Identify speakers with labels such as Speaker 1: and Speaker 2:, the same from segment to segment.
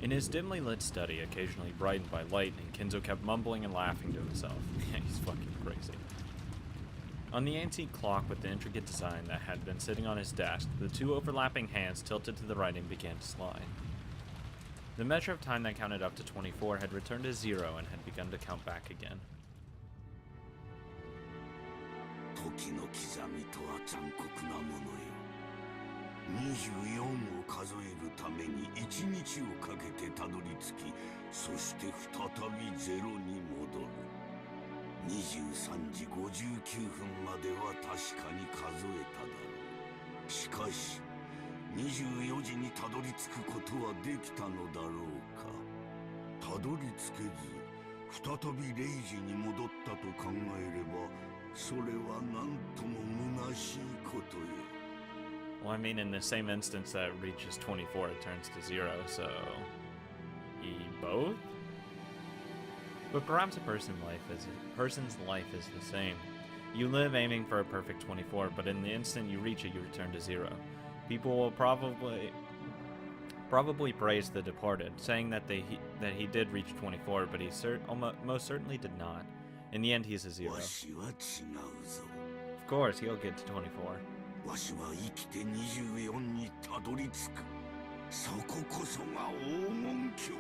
Speaker 1: In his dimly lit study, occasionally brightened by lightning, Kinzo kept mumbling and laughing to himself. He's fucking crazy. On the antique clock with the intricate design that had been sitting on his desk, the two overlapping hands tilted to the right and began to slide. The measure of time that counted up to 24 had returned to 0 and had begun to count back again.
Speaker 2: 時の刻みとは残酷なものよ。24を数えるために1日をかけてたどり着き、そして再び0に戻る。23時59分までは確かに数えただろう。しかし24時にたどり着くことはできたのだろうか。たどり着けず再び0時に戻ったと考えれば、それは何とも虚しいことよ。
Speaker 1: Well, I mean, in the same instance that reaches 24, it turns to 0, so... both? But perhaps a person's life is the same. You live aiming for a perfect 24, but in the instant you reach it, you return to 0. People will probably praise the departed, saying that he did reach 24, but he most certainly did not. In the end, he's a 0. Of course, he'll get to 24.
Speaker 2: わしは生きて24にたどり着く。そここそが黄金鏡。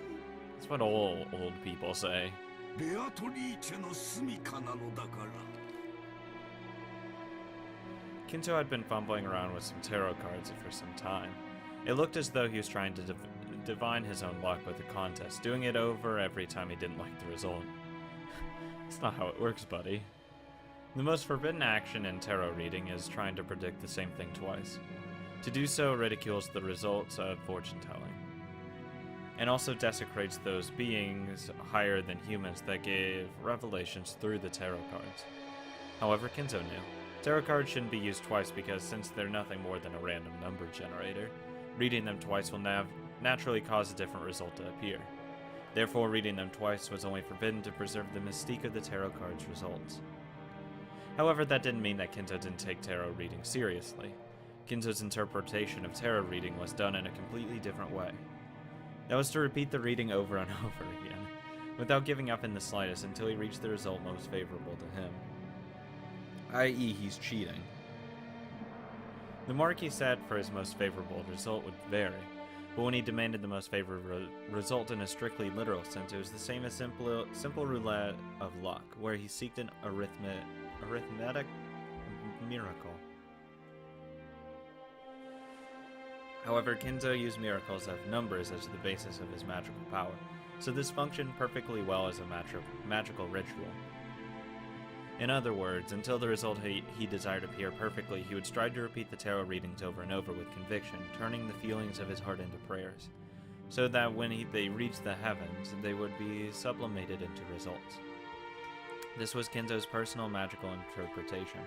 Speaker 1: That's what old people say.
Speaker 2: ベアトリーチェの住処なのだから。
Speaker 1: Kinzo had been fumbling around with some tarot cards for some time. It looked as though he was trying to divine his own luck with the contest, doing it over every time he didn't like the result. That's not how it works, buddy. The most forbidden action in tarot reading is trying to predict the same thing twice. To do so ridicules the results of fortune-telling, and also desecrates those beings higher than humans that gave revelations through the tarot cards. However, Kinzo knew. Tarot cards shouldn't be used twice because since they're nothing more than a random number generator, reading them twice will naturally cause a different result to appear. Therefore, reading them twice was only forbidden to preserve the mystique of the tarot cards' results. However, that didn't mean that Kinzo didn't take tarot reading seriously. Kinzo's interpretation of tarot reading was done in a completely different way. That was to repeat the reading over and over again, without giving up in the slightest until he reached the result most favorable to him. I.e., he's cheating. The mark he set for his most favorable result would vary, but when he demanded the most favorable result in a strictly literal sense, it was the same as simple roulette of luck, where he seeked an arithmetic miracle. However, Kinzo used miracles of numbers as the basis of his magical power, so this functioned perfectly well as a magical ritual. In other words, until the result he desired appear perfectly, he would strive to repeat the tarot readings over and over with conviction, turning the feelings of his heart into prayers, so that when they reached the heavens, they would be sublimated into results. This was Kinzo's personal magical interpretation.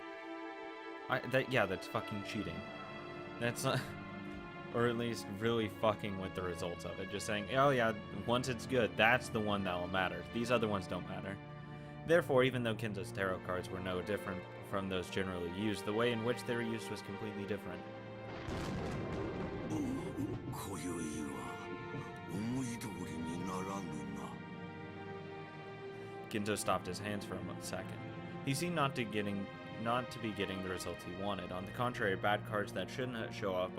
Speaker 1: That's fucking cheating. That's not... or at least really fucking with the results of it. Just saying, oh yeah, once it's good, that's the one that will matter. These other ones don't matter. Therefore, even though Kinzo's tarot cards were no different from those generally used, the way in which they were used was completely different. Kinzo stopped his hands for a second. He seemed not to be getting the results he wanted. On the contrary, bad cards that shouldn't show up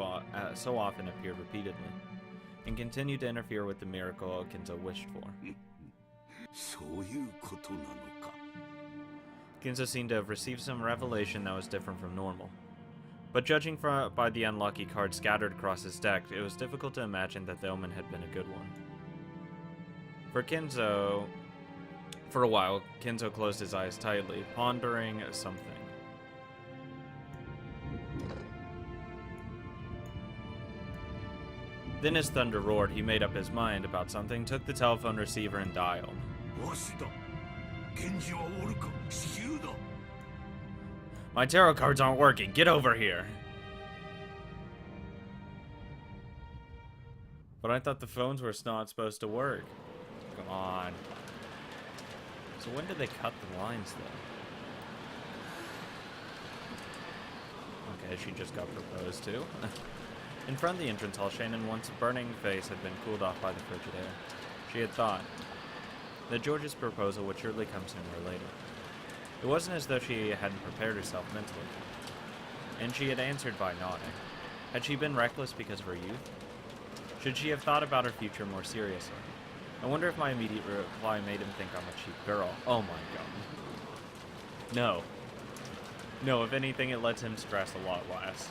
Speaker 1: so often appeared repeatedly, and continued to interfere with the miracle Kinzo wished for. Kinzo seemed to have received some revelation that was different from normal. But judging by the unlucky cards scattered across his deck, it was difficult to imagine that the omen had been a good one. For a while, Kinzo closed his eyes tightly, pondering something. Then as thunder roared, he made up his mind about something, took the telephone receiver and dialed. My tarot cards aren't working, get over here! But I thought the phones were not supposed to work. Come on. So when did they cut the lines, though? Okay, she just got proposed to. In front of the entrance hall, Shannon, once burning face, had been cooled off by the frigid air. She had thought that George's proposal would surely come sooner or later. It wasn't as though she hadn't prepared herself mentally, and she had answered by nodding. Had she been reckless because of her youth? Should she have thought about her future more seriously? I wonder if my immediate reply made him think I'm a cheap girl. Oh my god. No. No, if anything, it lets him stress a lot less.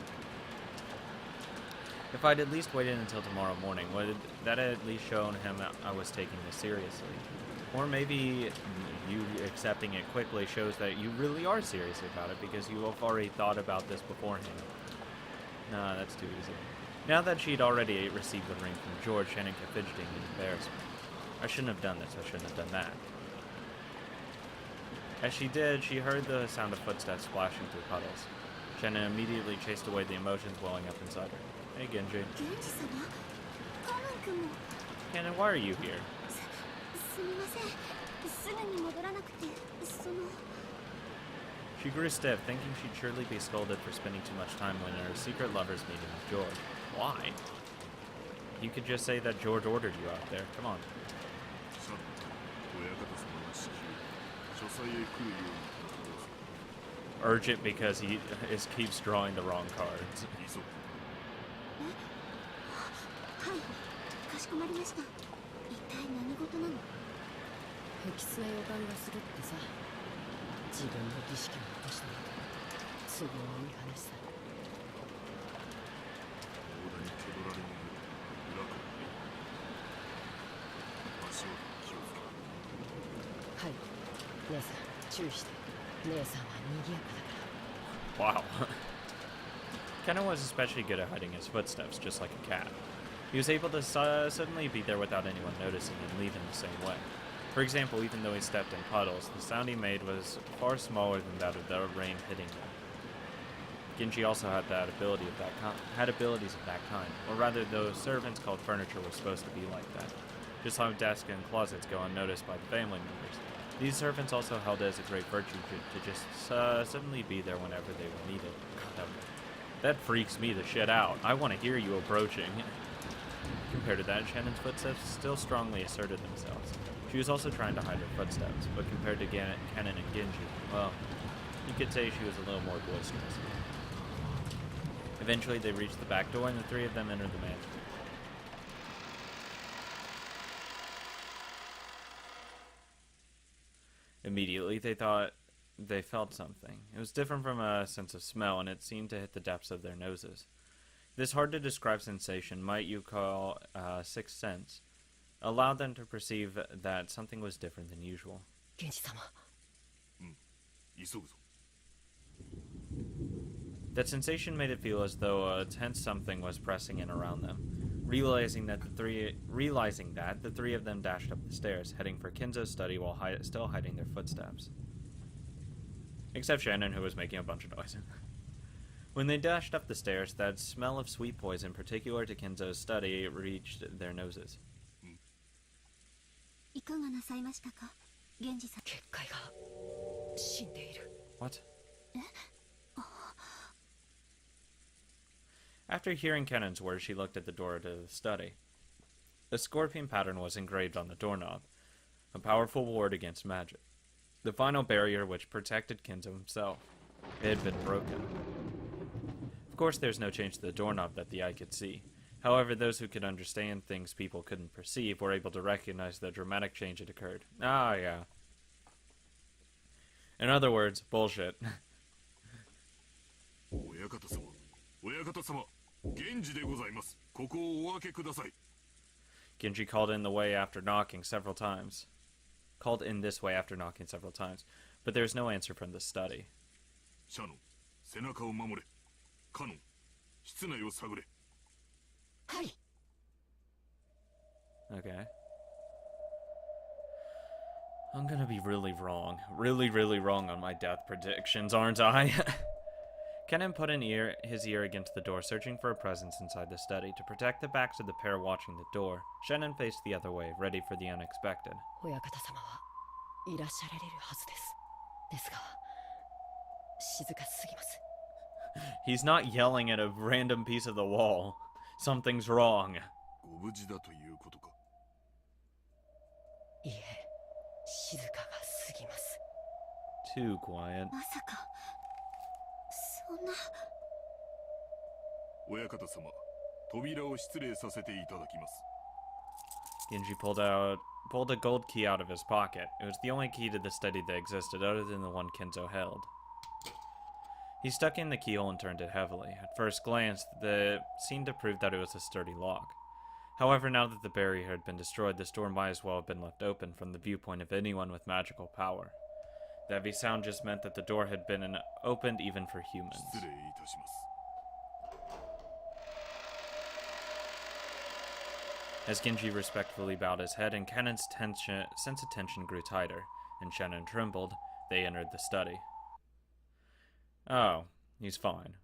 Speaker 1: If I'd at least waited until tomorrow morning, would that at least shown him I was taking this seriously? Or maybe you accepting it quickly shows that you really are serious about it because you have already thought about this beforehand. Nah, that's too easy. Now that she'd already received the ring from George, Shannon kept fidgeting in embarrassment. I shouldn't have done this, I shouldn't have done that. As she did, she heard the sound of footsteps splashing through puddles. Shannon immediately chased away the emotions welling up inside her. Hey, Genji. Shannon, why are you here? She grew stiff, thinking she'd surely be scolded for spending too much time in her secret lover's meeting with George. Why? You could just say that George ordered you out there. Come on. Urgent because he keeps drawing the wrong cards. Wow. Kenna was especially good at hiding his footsteps, just like a cat. He was able to suddenly be there without anyone noticing and leave in the same way. For example, even though he stepped in puddles, the sound he made was far smaller than that of the rain hitting him. Genji also had abilities of that kind, or rather those servants called furniture were supposed to be like that. Just how desks and closets go unnoticed by the family members. These servants also held it as a great virtue to just suddenly be there whenever they were needed. God, that freaks me the shit out. I want to hear you approaching. Compared to that, Shannon's footsteps still strongly asserted themselves. She was also trying to hide her footsteps, but compared to Kennen and Genji, well, you could say she was a little more boisterous. Eventually, they reached the back door, and the three of them entered the mansion. Immediately, they felt something. It was different from a sense of smell, and it seemed to hit the depths of their noses. This hard-to-describe sensation, might you call sixth sense, allowed them to perceive that something was different than usual. That sensation made it feel as though a tense something was pressing in around them. Realizing that, the three of them dashed up the stairs, heading for Kinzo's study while still hiding their footsteps. Except Shannon, who was making a bunch of noise. When they dashed up the stairs, that smell of sweet poison, particular to Kinzo's study, reached their noses. What? After hearing Kennen's words, she looked at the door to the study. A scorpion pattern was engraved on the doorknob, a powerful ward against magic. The final barrier which protected Kinzo himself. It had been broken. Of course, there's no change to the doorknob that the eye could see. However, those who could understand things people couldn't perceive were able to recognize the dramatic change had occurred. Ah, yeah. In other words, bullshit. Genji called in this way after knocking several times. But there was no answer from the study.
Speaker 2: Shannon,
Speaker 1: Okay. I'm gonna be really wrong. Really wrong on my death predictions, aren't I? Kennen put his ear against the door, searching for a presence inside the study. To protect the backs of the pair watching the door, Shannon faced the other way, ready for the unexpected. He's not yelling at a random piece of the wall. Something's wrong.
Speaker 2: ご無事だということか。
Speaker 3: いえ、静かが過ぎます。
Speaker 1: Too quiet.
Speaker 4: まさかそんな。
Speaker 2: 親方様、扉を失礼させていただきます。
Speaker 1: Genji pulled a gold key out of his pocket. It was the only key to the study that existed other than the one Kinzo held. He stuck in the keyhole and turned it heavily. At first glance, it seemed to prove that it was a sturdy lock. However, now that the barrier had been destroyed, this door might as well have been left open from the viewpoint of anyone with magical power. The heavy sound just meant that the door had been opened even for humans.
Speaker 2: 失礼いたします。
Speaker 1: As Genji respectfully bowed his head and Cannon's sense of tension grew tighter, and Shannon trembled, they entered the study. Oh, he's fine.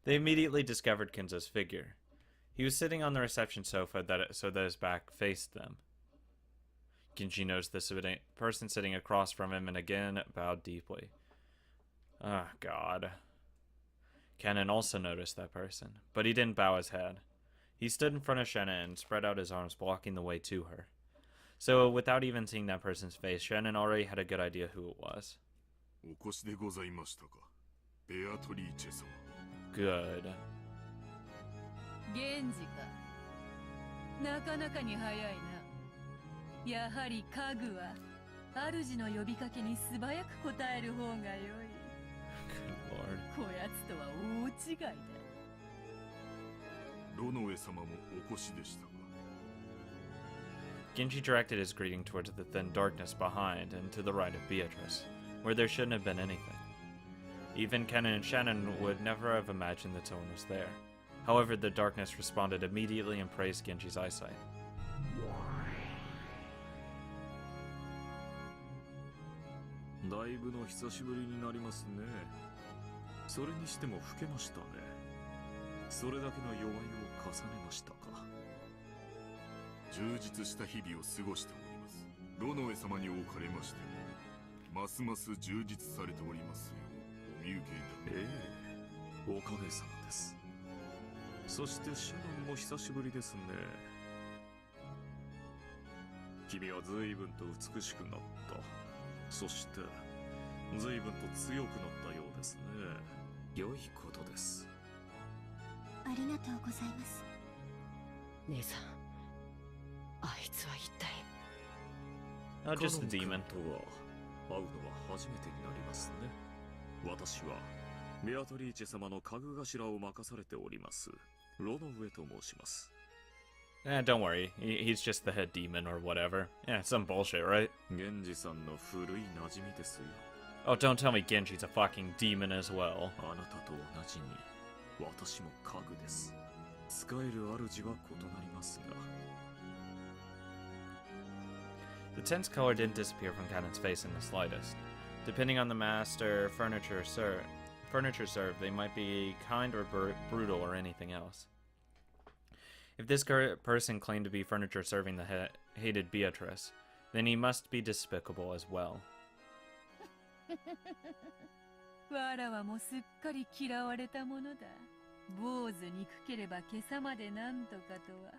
Speaker 1: They immediately discovered Kinzo's figure. He was sitting on the reception sofa so that his back faced them. Genji noticed the person sitting across from him and again bowed deeply. Ah, God. Cannon also noticed that person, but he didn't bow his head. He stood in front of Shannon and spread out his arms, blocking the way to her. So, without even seeing that person's face, Shannon already had a good idea who it was.
Speaker 2: お越しでございましたか、ベアトリーチェ様。
Speaker 1: Good.
Speaker 5: 源氏か。なかなかに早いな。やはり家具は主の呼びかけに素早く答える方が良い。
Speaker 1: Good lord.
Speaker 5: こやつとは大違いだ。
Speaker 2: ロノエ様もお越しでしたか。
Speaker 1: Genji directed his greeting towards the thin darkness behind and to the right of Beatrice, where there shouldn't have been anything. Even Cannon and Shannon would never have imagined that someone was there. However, the darkness responded immediately and praised Genji's eyesight.
Speaker 6: だいぶの久しぶりになりますね。それにしても老けましたね。それだけの弱いを重ねましたか。
Speaker 2: 充実した日々を過ごしております。ロノエ様におかれましても、ますます充実されておりますよ。お見受けいただきます。
Speaker 6: おかげさまです。そしてシャノンも久しぶりですね。君は随分と美しくなった。そして随分と強くなったようですね。良いことです。
Speaker 4: ありがとうございます。
Speaker 3: 姉さん、あいつは一体。
Speaker 1: Oh, just a demon.
Speaker 6: とは会うのは初めてになりますね。私はベアトリーチェ様の家具頭を任されておりますロノウエと申します。
Speaker 1: Don't worry, he's just the head demon or whatever. Yeah, some bullshit, right?
Speaker 6: 源氏さんの古い馴染みですよ。
Speaker 1: Oh, don't tell me Genji's a fucking demon as well.
Speaker 6: あなたと同じに私も家具です。使える主は異なりますが。
Speaker 1: The tense color didn't disappear from Cannon's face in the slightest. Depending on the master furniture served, they might be kind or brutal or anything else. If this person claimed to be furniture serving the hated Beatrice, then he must be despicable as well.
Speaker 5: わらわもすっかり嫌われたものだ。坊主憎ければ今朝までなんとかとは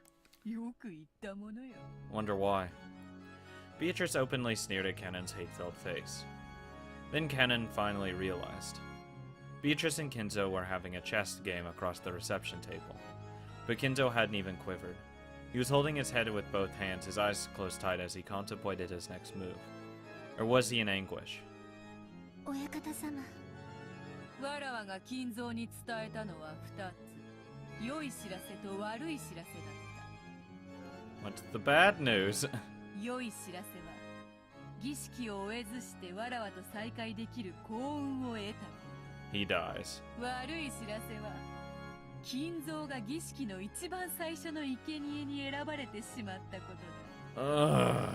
Speaker 5: よく言ったものよ。
Speaker 1: Wonder why. Beatrice openly sneered at Cannon's hate-filled face. Then Cannon finally realized. Beatrice and Kinzo were having a chess game across the reception table. But Kinzo hadn't even quivered. He was holding his head with both hands, his eyes closed tight as he contemplated his next move. Or was he in anguish?
Speaker 4: 親方様。
Speaker 5: わらわが金蔵に伝えたのは2つ。良い知らせと悪い知らせだった。
Speaker 1: What's the bad news?
Speaker 5: 良い知らせは儀式を終えずしてわらわと再会できる幸運を得たこと。
Speaker 1: He dies.
Speaker 5: 悪い知らせは金蔵が儀式の一番最初の生贄に選ばれてしまったことだ。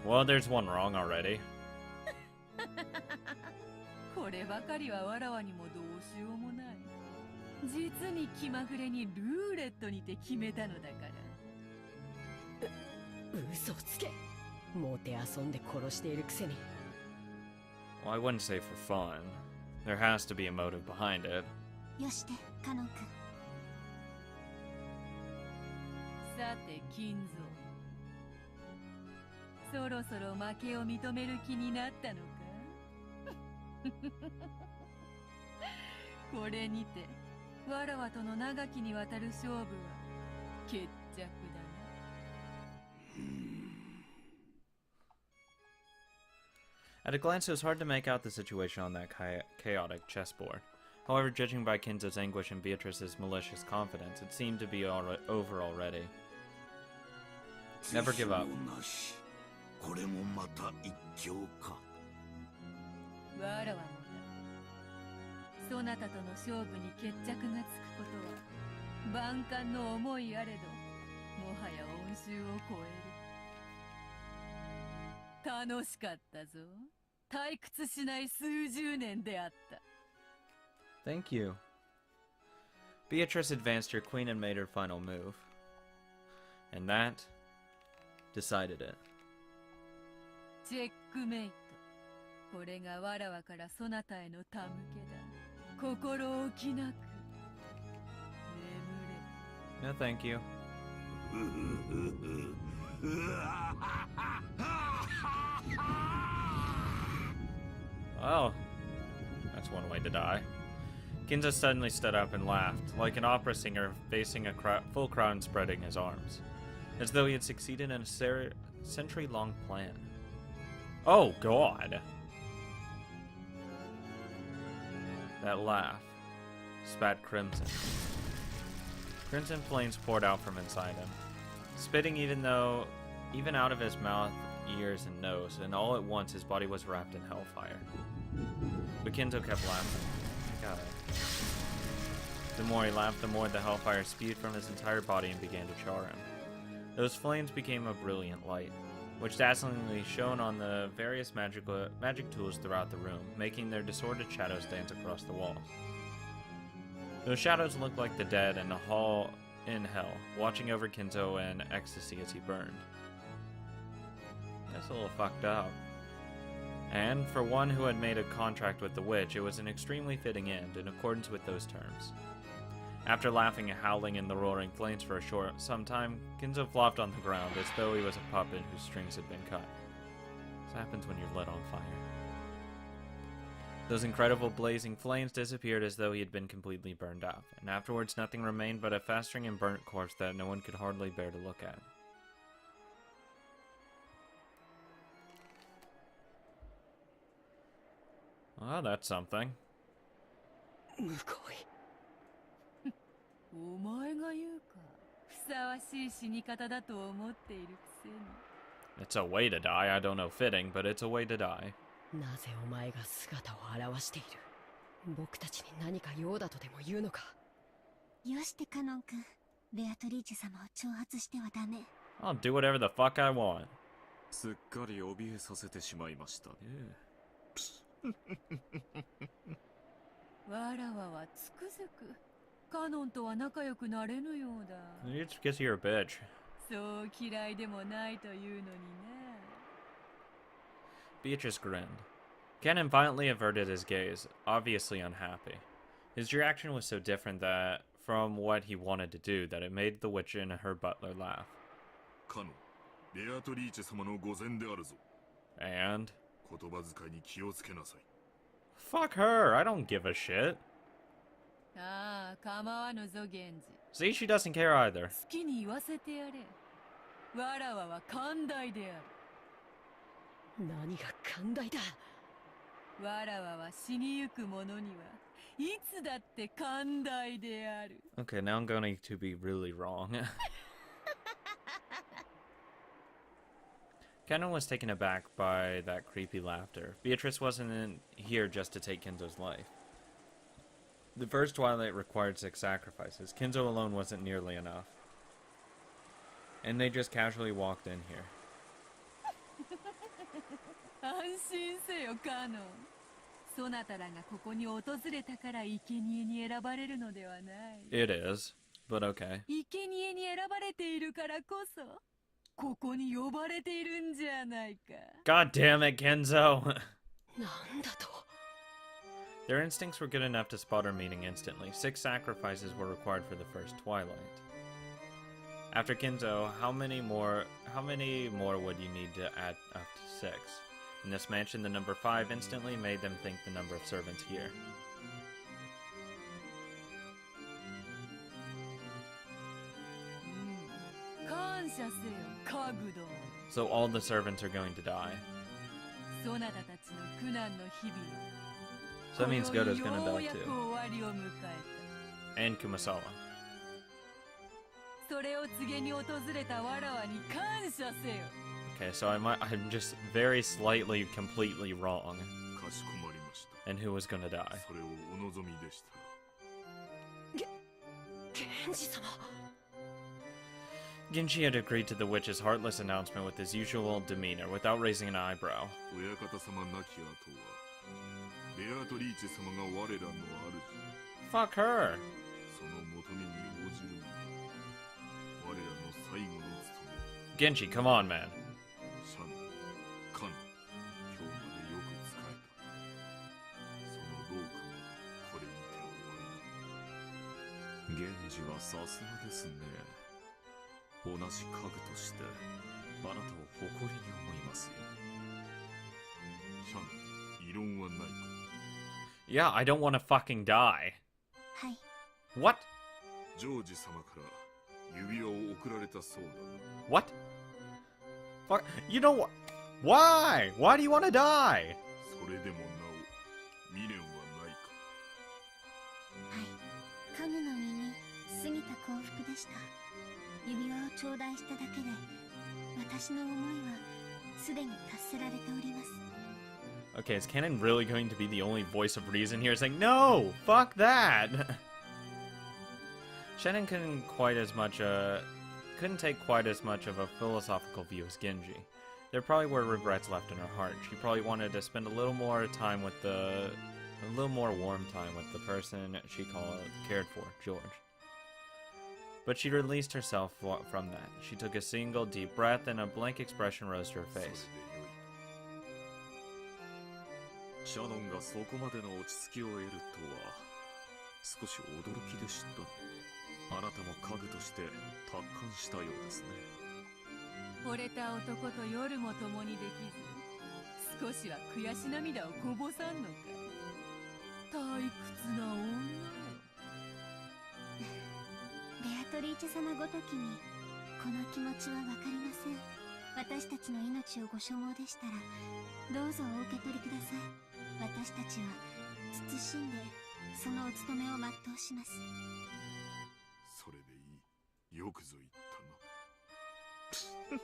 Speaker 1: Well, there's one wrong already.
Speaker 5: こればかりはわらわにもどうしようもない。実に気まぐれにルーレットにて決めたのだから。
Speaker 3: 嘘つけ。もて遊んで殺しているくせに。
Speaker 1: Well, I wouldn't say for fun. There has to be a motive behind it.
Speaker 4: よして、カノン君。
Speaker 5: て金蔵、そろそろ負けを認める気になったのか？これにてわらわとの長きにわたる勝負は決着だな。
Speaker 1: At a glance, it was hard to make out the situation on that chaotic chessboard. However, judging by Kinzo's anguish and Beatrice's malicious confidence, it seemed to be over already. Never give up.
Speaker 2: これもまた一興か。
Speaker 5: わらわもだ。そなたとの勝負に決着がつくことは万感の思いあれど、もはや恩衆を超える。楽しかったぞ。退屈しない数十年であった。
Speaker 1: Thank you. Beatrice advanced her queen and made her final move. And that decided it.
Speaker 5: チェックメイト。これがわらわからそなたへの手向けだ。心置きなく。眠れ。
Speaker 1: No, thank you. Oh, that's one way to die. Kinzo suddenly stood up and laughed, like an opera singer facing a full crowd spreading his arms, as though he had succeeded in a century-long plan. Oh, God! That laugh spat crimson. Crimson flames poured out from inside him, spitting even out of his mouth, ears, and nose, and all at once his body was wrapped in hellfire. But Kinzo kept laughing. God. The more he laughed, the more the hellfire spewed from his entire body and began to char him. Those flames became a brilliant light, which dazzlingly shone on the various magic tools throughout the room, making their disordered shadows dance across the walls. Those shadows looked like the dead in a hall in hell, watching over Kinzo in ecstasy as he burned. That's a little fucked up. And for one who had made a contract with the witch, it was an extremely fitting end in accordance with those terms. After laughing and howling in the roaring flames for some time, Kinzo flopped on the ground as though he was a puppet whose strings had been cut. This happens when you're lit on fire. Those incredible blazing flames disappeared as though he had been completely burned up, and afterwards nothing remained but a festering and burnt corpse that no one could hardly bear to look at. Oh, that's something.
Speaker 5: お前が言うか。ふさわしい死に方だと思っているくせに。
Speaker 1: It's a way to die. I don't know fitting, but it's a way to die.
Speaker 3: なぜお前が姿を現している？僕たちに何か用だとでも言うのか？
Speaker 4: よしてカノン君、ベアトリーチェ様を挑発してはダメ。
Speaker 1: I'll do whatever the fuck I want.
Speaker 6: すっかり怯えさせてしまいましたね。
Speaker 5: わらわはつくづくカノンとは仲良くなれぬようだ。
Speaker 1: It's because you're a bitch.
Speaker 5: そう嫌いでもないというのにね。
Speaker 1: Beatrice grinned. Cannon violently averted his gaze, obviously unhappy. His reaction was so different from what he wanted to do that it made the witch and her butler laugh.
Speaker 6: カノン、ベアトリーチェ様の御前であるぞ。
Speaker 1: And?
Speaker 6: 言葉遣いに気をつけなさい。
Speaker 1: Fuck her, I don't give a shit.
Speaker 5: ああ、構わぬぞ、源氏。
Speaker 1: See, she doesn't care either.
Speaker 5: 好きに言わせてやれ。わらわは寛大である。
Speaker 3: 何が寛大だ。
Speaker 5: わらわは死にゆく者にはいつだって寛大である。
Speaker 1: Okay, now I'm going to be really wrong. Cannon was taken aback by that creepy laughter. Beatrice wasn't here just to take Kinzo's life. The first twilight required 6 sacrifices. Kinzo alone wasn't nearly enough. And they just casually walked in here.
Speaker 5: 安心せよ、カノン。そなたらがここに訪れたから生贄に選ばれるのではない。
Speaker 1: It is, but okay.
Speaker 5: 生贄に選ばれているからこそ、ここに呼ばれているんじゃないか。
Speaker 1: God damn it, Kinzo!
Speaker 3: なんだと。
Speaker 1: Their instincts were good enough to spot our meaning instantly. 6 sacrifices were required for the first twilight. After Kinzo, how many more would you need to add up to 6? In this mansion, the number 5 instantly made them think the number of servants here. So all the servants are going to die. So that means Goto's gonna die too. And Kumasawa. Okay, so I'm just very slightly completely wrong. And who was gonna die? Genji had agreed to the witch's heartless announcement with his usual demeanor, without raising an eyebrow. Fuck her! Genji, come on, man.
Speaker 6: Genji はさすがですね。同じ家具としてあなたを誇りに思いますよ。シャン、異論はないか?
Speaker 1: Yeah, I don't want to fucking die.
Speaker 4: はい。
Speaker 1: What?
Speaker 6: ジョージ様から指輪を贈られたそうだな。
Speaker 1: What? Fuck, you know what? Why? Why do you want to die?
Speaker 6: それでもなお未練はないか。
Speaker 4: はい。家具の身に過ぎた幸福でした。指輪を頂戴しただけで私の思いはすでに達せられております。
Speaker 1: Okay, is Canon really going to be the only voice of reason here saying, no, fuck that? Shannon couldn't take quite as much of a philosophical view as Genji. There probably were regrets left in her heart. She probably wanted to spend a little more warm time with the person she cared for, George. But she released herself from that. She took a single deep breath and a blank expression rose to her face.
Speaker 6: シャノンがそこまでの落ち着きを得るとは少し驚きでした。あなたも家具として達観したようですね。
Speaker 5: 惚れた男と夜も共にできず、少しは悔し涙をこぼさんのか。退屈な女よ。
Speaker 4: ベアトリーチェ様ごときにこの気持ちはわかりません。私たちの命をご所望でしたらどうぞお受け取りください。私たちは慎んでそのお務めを全うします。
Speaker 6: それでいい。よくぞ言ったな。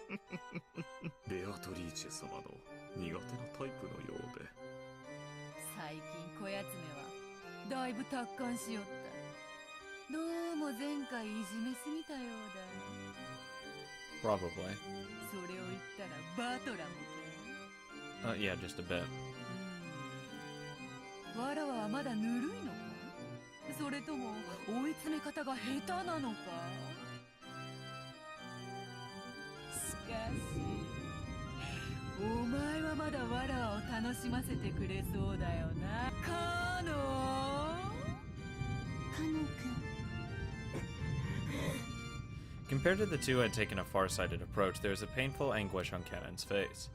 Speaker 6: ベアトリーチェ様の苦手なタイプのようで。
Speaker 5: 最近こやつめはだいぶ達観しよった。どうも前回いじめすぎたようだ。
Speaker 1: Probably.
Speaker 5: それを言ったらバトラもか。
Speaker 1: Yeah, just a bit.
Speaker 5: わらわはまだぬるいのか？それとも追い詰め方が下手なのか？しかし、お前はまだわらわを楽しませてくれそうだよな。カノン？
Speaker 4: カノン君。
Speaker 1: Compared to the two who had taken a far-sighted approach, there was a painful anguish on Cannon's face.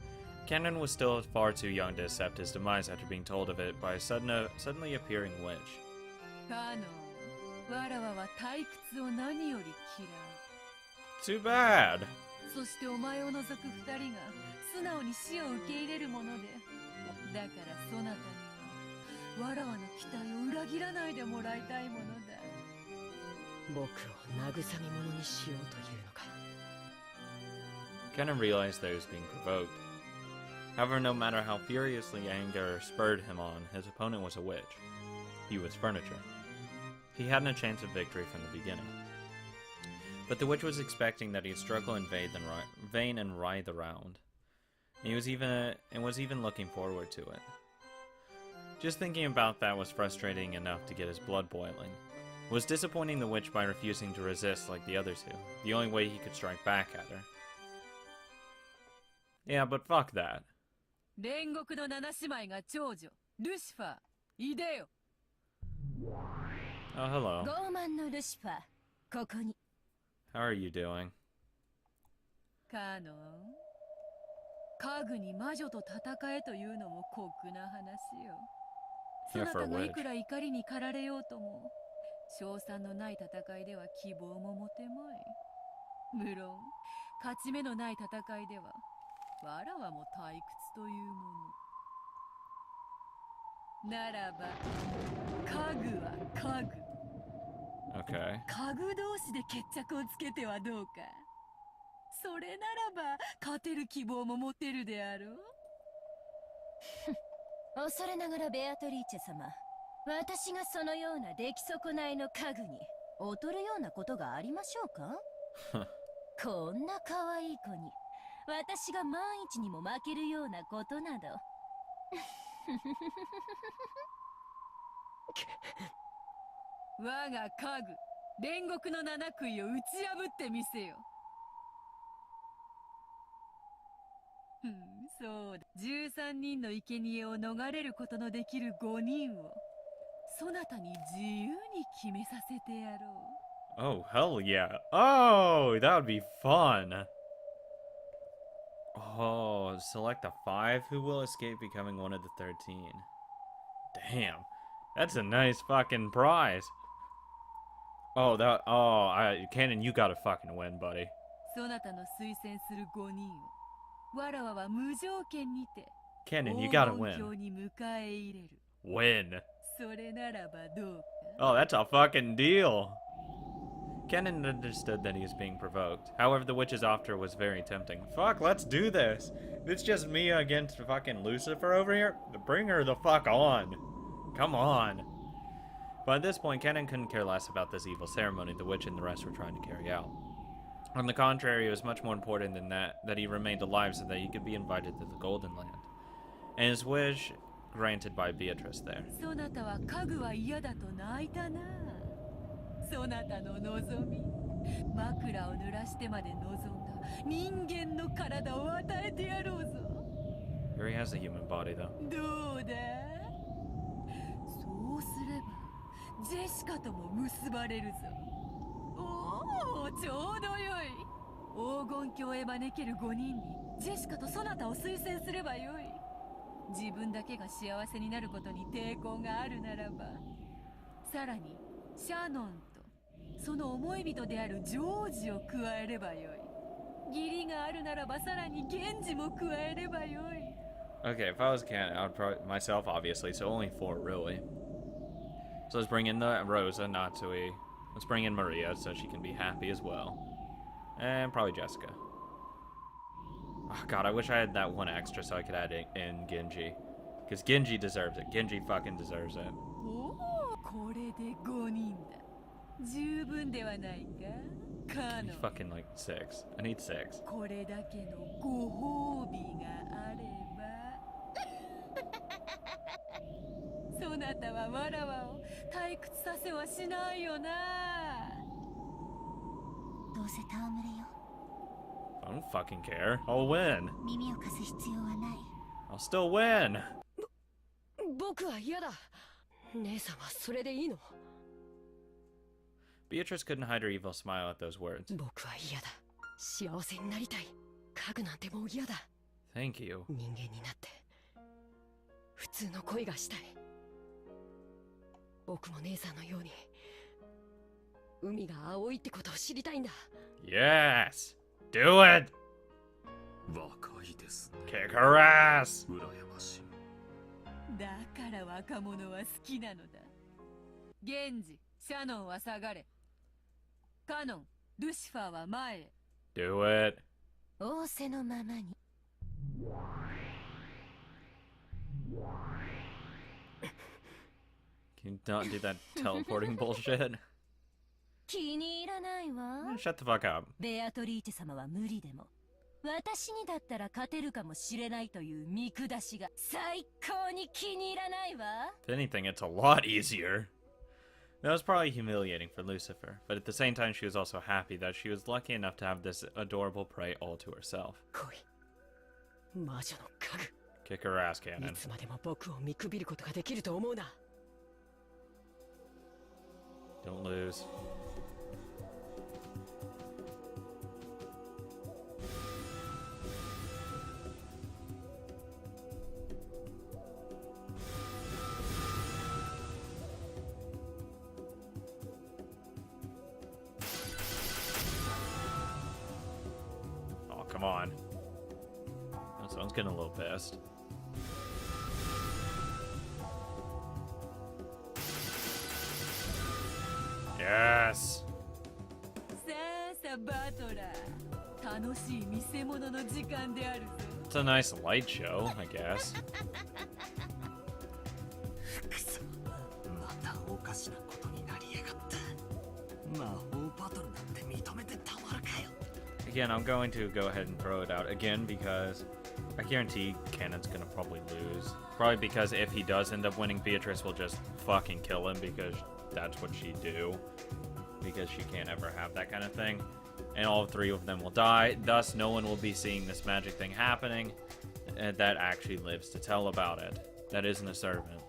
Speaker 1: Cannon was still far too young to accept his demise after being told of it by a suddenly appearing witch. Too bad!
Speaker 5: そしてお前を除く二人が素直に死を受け入れるもので、だからそなたにはわらわの期待を裏切らないでもらいたいものだ。
Speaker 3: 僕を慰み者にしようというのか。
Speaker 1: Cannon realized that he was being provoked. However, no matter how furiously anger spurred him on, his opponent was a witch. He was furniture. He hadn't a chance of victory from the beginning. But the witch was expecting that he'd struggle in vain and writhe around. He was even looking forward to it. Just thinking about that was frustrating enough to get his blood boiling. It was disappointing the witch by refusing to resist like the other two, the only way he could strike back at her. Yeah, but fuck that.
Speaker 5: 煉獄の七姉妹が長女、ルシファー、いでよ。
Speaker 1: Oh, hello.
Speaker 5: 傲慢のルシファー、ここに。
Speaker 1: How are you doing?
Speaker 5: カノン、家具に魔女と戦えというのも酷な話よ。そ
Speaker 1: Yeah,
Speaker 5: な
Speaker 1: for a
Speaker 5: たがい
Speaker 1: witch.
Speaker 5: くら怒りに駆られようとも、勝算のない戦いでは希望も持てまい。無論勝ち目のない戦いではわらわも退屈というものならば、家具は家具、
Speaker 1: Okay.
Speaker 5: 家具同士で決着をつけてはどうか。それならば勝てる希望も持てるであろう。
Speaker 7: 恐れながらベアトリーチェ様、私がそのような出来損ないの家具に劣るようなことがありましょうかこんな可愛い子に私が万一にも負けるようなことなど
Speaker 5: 我が家具、煉獄の七杭を打ち破ってみせよ。そうだ。13人の生贄を逃れることのできる5人をそなたに自由に決めさせてやろう。
Speaker 1: Oh, hell yeah. Oh, that would be fun. Oh, select the 5 who will escape becoming one of the 13. Damn. That's a nice fucking prize. Oh, Cannon, you gotta fucking win, buddy.
Speaker 5: そなたの推薦する5人をわらわは無条件にて
Speaker 1: Cannon, you
Speaker 5: 黄
Speaker 1: gotta
Speaker 5: 金鏡
Speaker 1: win.
Speaker 5: に迎え入れる。
Speaker 1: Win.
Speaker 5: それならばどうか。
Speaker 1: Oh, that's a fucking deal. Cannon understood that he was being provoked. However, the witch's offer was very tempting. Fuck, let's do this. It's just me against fucking Lucifer over here. Bring her the fuck on. Come on. But at this point, Cannon couldn't care less about this evil ceremony the witch and the rest were trying to carry out. On the contrary, it was much more important than that he remained alive so that he could be invited to the Golden Land. And his wish granted by Beatrice there.
Speaker 5: そなたは家具は嫌だと泣いたな。そなたの望み、枕を濡らしてまで望んだ人間の体を与えてやろうぞ。
Speaker 1: Here he has a human body, though.
Speaker 5: どうだ。そうすればジェシカとも結ばれるぞ。おお、ちょうどよい。黄金鏡へ招ける5人にジェシカとそなたを推薦すればよい。自分だけが幸せになることに抵抗があるならば、さらにシャノンとその思い人であるジョージを加えればよい。義理があるならばさらに源氏も加えればよい。
Speaker 1: Okay, if I was Cannon, I would probably myself, obviously, so only 4, really. So let's bring in the Rosa, Natsui. Let's bring in Maria so she can be happy as well. And probably Jessica. Oh god, I wish I had that one extra so I could add in Genji. Because Genji deserves it. Genji fucking deserves it.
Speaker 5: おお、これで5人だ。十分ではないか。カ
Speaker 1: I
Speaker 5: ノ
Speaker 1: need
Speaker 5: ン、
Speaker 1: fucking like 6. I need 6.
Speaker 5: これだけのご褒美があれば。そなたはわらわを退屈させはしないよな。
Speaker 4: どうせ戯れよ。
Speaker 1: I don't fucking care. I'll win.
Speaker 4: 耳を貸す必要はない。
Speaker 1: I'll still win.
Speaker 3: 僕は嫌だ。姉さんはそれでいいの？
Speaker 1: Beatrice couldn't hide her evil smile at those words.
Speaker 3: 僕は嫌だ。幸せになりたい。家具なんてもう嫌だ。
Speaker 1: Thank you.
Speaker 3: 人間になって普通の恋がしたい。僕も姉さんのように海が青いってことを知りたいんだ。
Speaker 1: Yes! Do it!
Speaker 6: 若いですね。
Speaker 1: Kick her ass!
Speaker 6: 羨ましい。
Speaker 5: だから若者は好きなのだ。源氏、シャノンは下がれ。カノン、ルシファーは前へ。
Speaker 1: Do it.
Speaker 7: 仰せのままに。
Speaker 1: Can you not do that teleporting bullshit?
Speaker 7: 気に入らないわ。
Speaker 1: Shut the fuck up.
Speaker 7: ベアトリーチェ様は無理でも私にだったら勝てるかもしれないという見下しが最高に気に入らないわ。
Speaker 1: If anything, it's a lot easier. That was probably humiliating for Lucifer, but at the same time she was also happy that she was lucky enough to have this adorable prey all to herself.
Speaker 3: 恋、魔女の家
Speaker 1: Kick her ass,
Speaker 3: 具。
Speaker 1: Cannon.
Speaker 3: いつまでも僕を見くびることができると思うな。
Speaker 1: Don't lose. come on. Oh, someone's getting a little pissed. Yes!
Speaker 5: さあさバトラー、楽しい見せ物の時間であるぞ。
Speaker 1: It's a nice light show, I guess.
Speaker 8: くそ、またおかしなことになりやがった。魔法バトルなんて認めてたまるかよ。
Speaker 1: Again, I'm going to go ahead and throw it out again because I guarantee Cannon's gonna probably lose. Probably because if he does end up winning, Beatrice will just fucking kill him because that's what she do. Because she can't ever have that kind of thing. And all three of them will die. Thus, no one will be seeing this magic thing happening that actually lives to tell about it. That isn't a servant.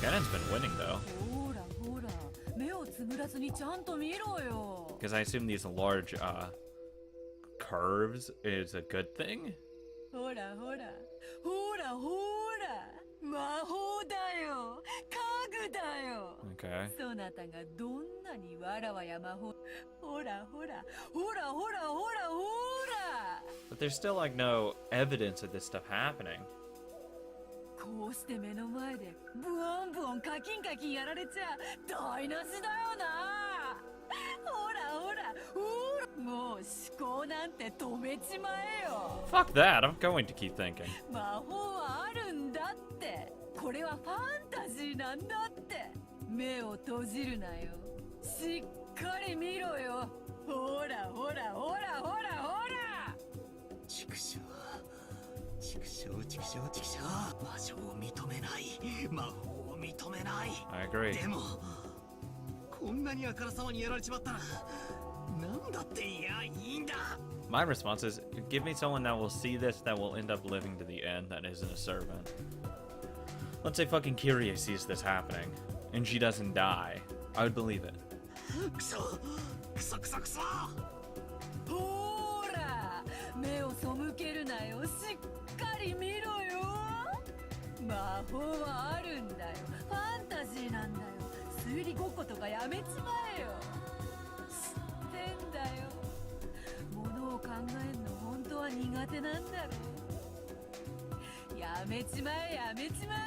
Speaker 1: Cannon's been winning though.
Speaker 5: ほらほら、目をつぶらずにちゃんと見ろよ。
Speaker 1: Because I assume these large curves is a good thing?
Speaker 5: ほらほら、ほらほら、魔法だよ、家具だよ。
Speaker 1: Okay.
Speaker 5: そなたがどんなにわらわや魔法、ほらほら、ほらほらほらほら。
Speaker 1: But there's still like no evidence of this stuff happening.
Speaker 5: こうして目の前でブワンブワンカキンカキンやられちゃ台無しだよな。ほらほらほら、もう思考なんて止めちまえよ。
Speaker 1: Fuck that, I'm going to keep thinking.
Speaker 5: 魔法はあるんだって。これはファンタジーなんだって。目を閉じるなよ。しっかり見ろよ。ほらほらほらほらほら。
Speaker 8: 畜生、畜生、畜生、畜生。魔女を認めない。魔法を認めない。
Speaker 1: I agree.
Speaker 8: でも、こんなにあからさまにやられちまったら、なんだっていやいいんだ。
Speaker 1: My response is, give me someone that will see this that will end up living to the end that isn't a servant. Let's say fucking Kyrie sees this happening, and she doesn't die. I would believe it.
Speaker 8: くそ、くそくそくそ。
Speaker 5: ほら、目を背けるなよ。しっかり見ろよ。魔法はあるんだよ。ファンタジーなんだよ。推理ごっことかやめちまえよ。知ってんだよ。ものを考えんの本当は苦手なんだろう。やめちまえやめちまえ。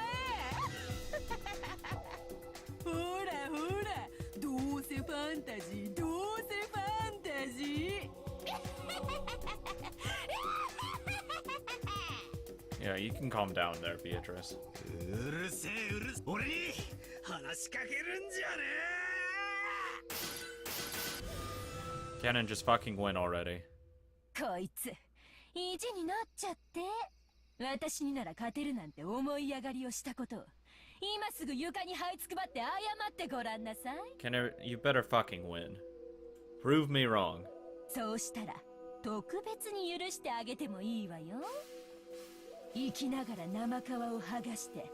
Speaker 5: ほらほら、どうせファンタジー、どうせファンタジー。
Speaker 1: Yeah, you can calm down there, Beatrice.
Speaker 8: うるせえうるせえ。俺に話しかけるんじゃねえ。
Speaker 1: Cannon, just fucking win already.
Speaker 7: こいつ意地になっちゃって。私になら勝てるなんて思い上がりをしたことを今すぐ床に這いつくばって謝ってごらんなさい。
Speaker 1: Cannon, you better fucking win. Prove me wrong.
Speaker 7: そうしたら特別に許してあげてもいいわよ。生きながら生皮を剥がして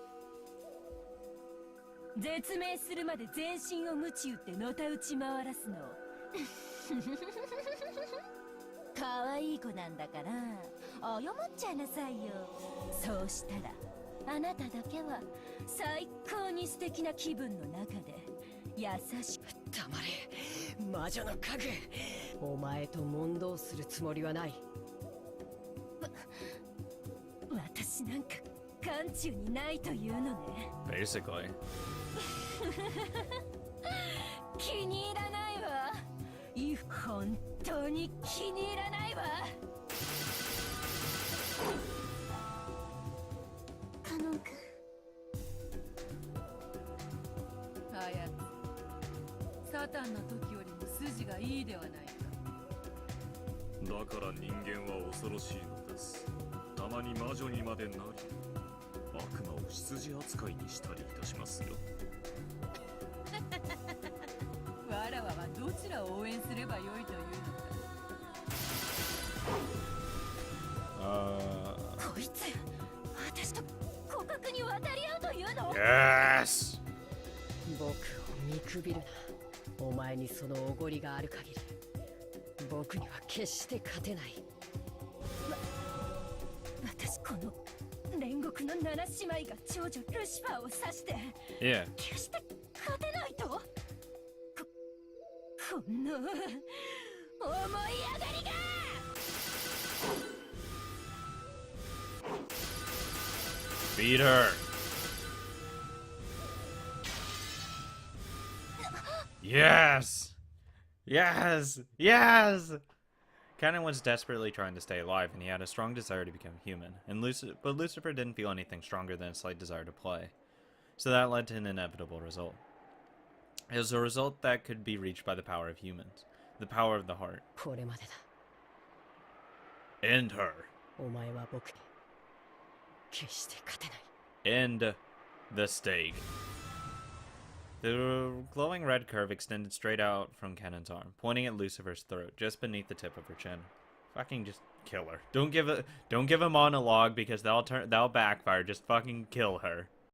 Speaker 7: 絶命するまで全身を鞭打ってのたうち回らすの。可愛い子なんだから謝っちゃいなさいよ。そうしたらあなただけは最高に素敵な気分の中で優しく。
Speaker 3: 黙れ魔女の家具。お前と問答するつもりはない。
Speaker 7: 私なんか眼中にないというのね。
Speaker 1: Basically.
Speaker 7: 気に入らないわ。本当に気に入らないわ。
Speaker 4: カノン君。
Speaker 5: あやつ、サタンの時よりも筋がいいではないか。
Speaker 6: だから人間は恐ろしいのです。たまに魔女にまでなり悪魔を羊扱いにしたりいたしますよ。
Speaker 5: わらわはどちらを応援すればよいというのか。
Speaker 7: こいつ私と互角に渡り合うというの。
Speaker 1: Yes!
Speaker 3: 僕を見くびるな。お前にそのおごりがある限り僕には決して勝てない。
Speaker 7: 私この煉獄の七姉妹が長女ルシファーを指して
Speaker 1: Yeah.
Speaker 7: 決して勝てないと。こんな
Speaker 1: Beat her. Yes! Yes! Yes! Shannon was desperately trying to stay alive, and he had a strong desire to become human. But Lucifer didn't feel anything stronger than a slight desire to play. So that led to an inevitable result. It was a result that could be reached by the power of humans. The power of the heart.
Speaker 3: これまでだ。
Speaker 1: End her.
Speaker 3: お前は僕に決して勝てない。
Speaker 1: End the stake. The glowing red curve extended straight out from Shannon's arm, pointing at Lucifer's throat, just beneath the tip of her chin. Fucking just kill her. Don't give a monologue because that'll backfire. Just fucking kill her.